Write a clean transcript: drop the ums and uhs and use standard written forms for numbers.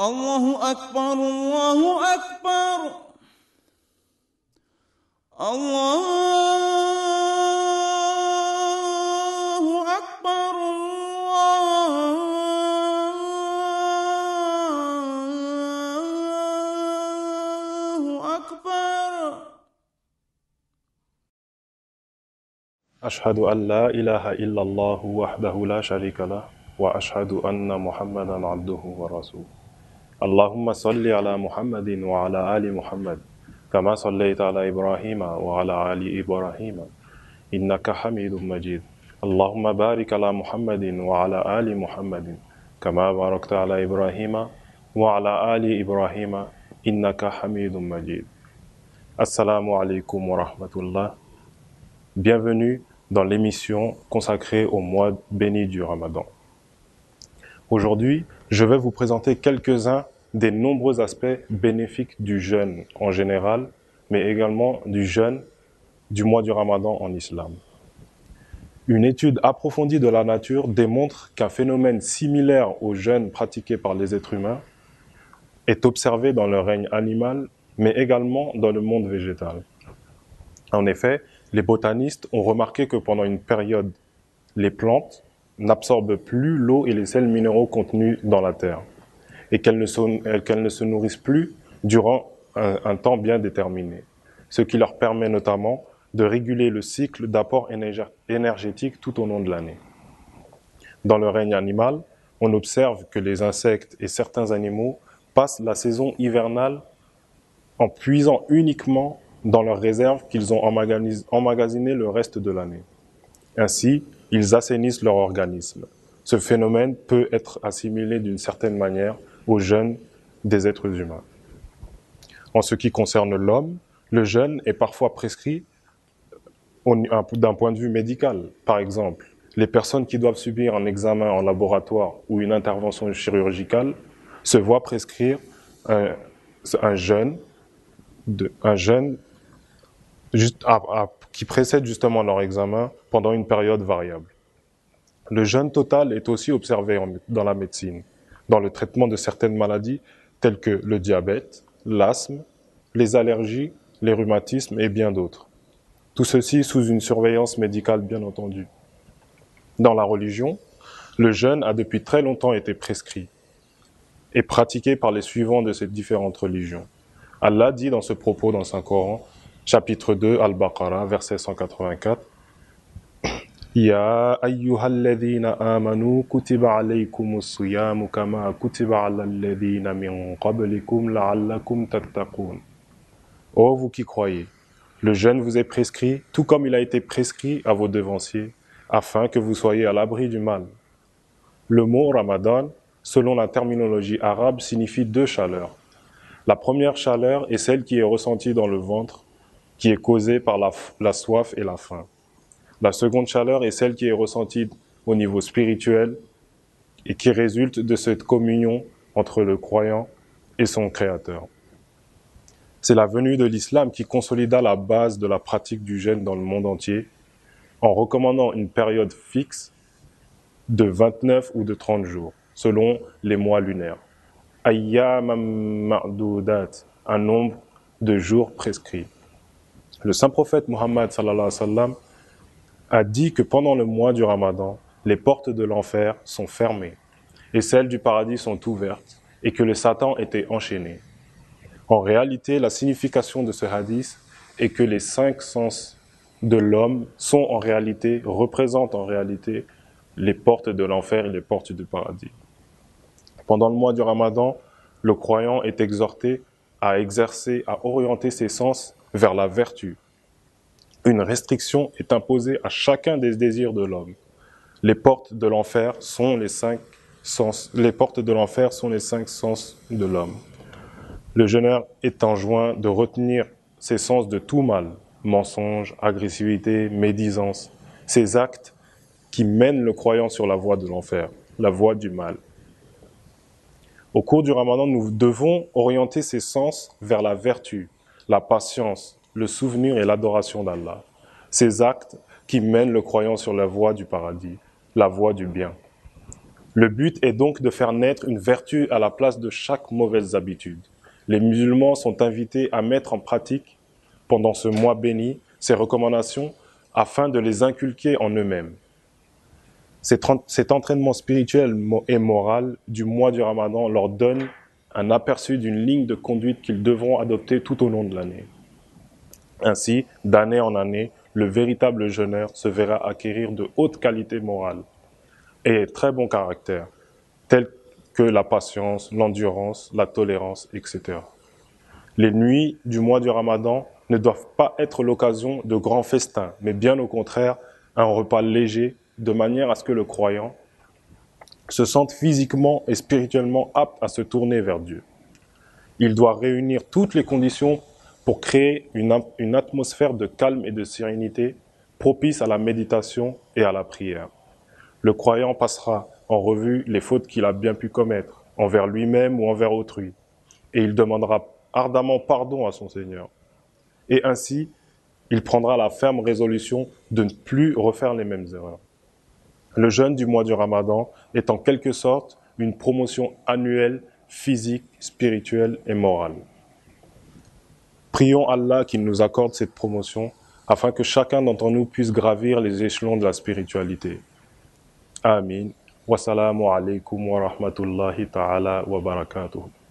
الله أكبر الله أكبر الله أكبر الله أكبر أشهد أن لا إله إلا الله وحده لا شريك له وأشهد أن محمدا عبده ورسوله اللهم صل على محمد وعلى آل محمد كما صليت على إبراهيم وعلى آل إبراهيم إنك حميد مجيد اللهم بارك على محمد وعلى آل محمد كما باركت على إبراهيم وعلى آل إبراهيم إنك حميد مجيد السلام عليكم ورحمة الله. Bienvenue dans l'émission consacrée au mois béni du Ramadan. Aujourd'hui, je vais vous présenter quelques-uns des nombreux aspects bénéfiques du jeûne en général, mais également du jeûne du mois du Ramadan en islam. Une étude approfondie de la nature démontre qu'un phénomène similaire au jeûne pratiqué par les êtres humains est observé dans le règne animal, mais également dans le monde végétal. En effet, les botanistes ont remarqué que pendant une période, les plantes n'absorbent plus l'eau et les sels minéraux contenus dans la terre, et qu'elles ne se nourrissent plus durant un temps bien déterminé, ce qui leur permet notamment de réguler le cycle d'apport énergétique tout au long de l'année. Dans le règne animal, on observe que les insectes et certains animaux passent la saison hivernale en puisant uniquement dans leurs réserves qu'ils ont emmagasinées le reste de l'année. Ainsi, ils assainissent leur organisme. Ce phénomène peut être assimilé d'une certaine manière au jeûne des êtres humains. En ce qui concerne l'homme, le jeûne est parfois prescrit d'un point de vue médical. Par exemple, les personnes qui doivent subir un examen en laboratoire ou une intervention chirurgicale se voient prescrire un jeûne qui précède justement leur examen pendant une période variable. Le jeûne total est aussi observé dans la médecine, dans le traitement de certaines maladies telles que le diabète, l'asthme, les allergies, les rhumatismes et bien d'autres. Tout ceci sous une surveillance médicale bien entendu. Dans la religion, le jeûne a depuis très longtemps été prescrit et pratiqué par les suivants de ces différentes religions. Allah dit dans ce propos dans le Saint-Coran, chapitre 2, Al-Baqarah, verset 184, Ya ayyuhalladhina amanu kutiba alaykumus siyamu kama kutiba alal ladhina min qablikum la'allakum tattaqun. Ô vous qui croyez, le jeûne vous est prescrit, tout comme il a été prescrit à vos devanciers, afin que vous soyez à l'abri du mal. Le mot Ramadan, selon la terminologie arabe, signifie deux chaleurs. La première chaleur est celle qui est ressentie dans le ventre, qui est causée par la soif et la faim. La seconde chaleur est celle qui est ressentie au niveau spirituel et qui résulte de cette communion entre le croyant et son Créateur. C'est la venue de l'islam qui consolida la base de la pratique du jeûne dans le monde entier en recommandant une période fixe de 29 ou de 30 jours, selon les mois lunaires. Ayyamam ma'doudat, un nombre de jours prescrits. Le saint prophète Muhammad sallallahu alayhi wa sallam a dit que pendant le mois du Ramadan, les portes de l'enfer sont fermées et celles du paradis sont ouvertes et que le Satan était enchaîné. En réalité, la signification de ce hadith est que les 5 sens de l'homme représentent en réalité les portes de l'enfer et les portes du paradis. Pendant le mois du Ramadan, le croyant est exhorté à orienter ses sens vers la vertu. Une restriction est imposée à chacun des désirs de l'homme. Les portes de l'enfer sont les 5 sens de l'homme. Le jeûneur est enjoint de retenir ses sens de tout mal, mensonge, agressivité, médisance, ces actes qui mènent le croyant sur la voie de l'enfer, la voie du mal. Au cours du Ramadan, nous devons orienter ses sens vers la vertu, la patience, le souvenir et l'adoration d'Allah. Ces actes qui mènent le croyant sur la voie du paradis, la voie du bien. Le but est donc de faire naître une vertu à la place de chaque mauvaise habitude. Les musulmans sont invités à mettre en pratique, pendant ce mois béni, ces recommandations afin de les inculquer en eux-mêmes. Cet entraînement spirituel et moral du mois du Ramadan leur donne un aperçu d'une ligne de conduite qu'ils devront adopter tout au long de l'année. Ainsi, d'année en année, le véritable jeûneur se verra acquérir de hautes qualités morales et très bon caractère, tels que la patience, l'endurance, la tolérance, etc. Les nuits du mois du Ramadan ne doivent pas être l'occasion de grands festins, mais bien au contraire, un repas léger, de manière à ce que le croyant se sente physiquement et spirituellement apte à se tourner vers Dieu. Il doit réunir toutes les conditions pour créer une atmosphère de calme et de sérénité propice à la méditation et à la prière. Le croyant passera en revue les fautes qu'il a bien pu commettre, envers lui-même ou envers autrui, et il demandera ardemment pardon à son Seigneur. Et ainsi, il prendra la ferme résolution de ne plus refaire les mêmes erreurs. Le jeûne du mois du Ramadan est en quelque sorte une promotion annuelle, physique, spirituelle et morale. Prions Allah qu'il nous accorde cette promotion afin que chacun d'entre nous puisse gravir les échelons de la spiritualité. Amin. Wassalamu alaikum wa rahmatullahi ta'ala wa barakatuh.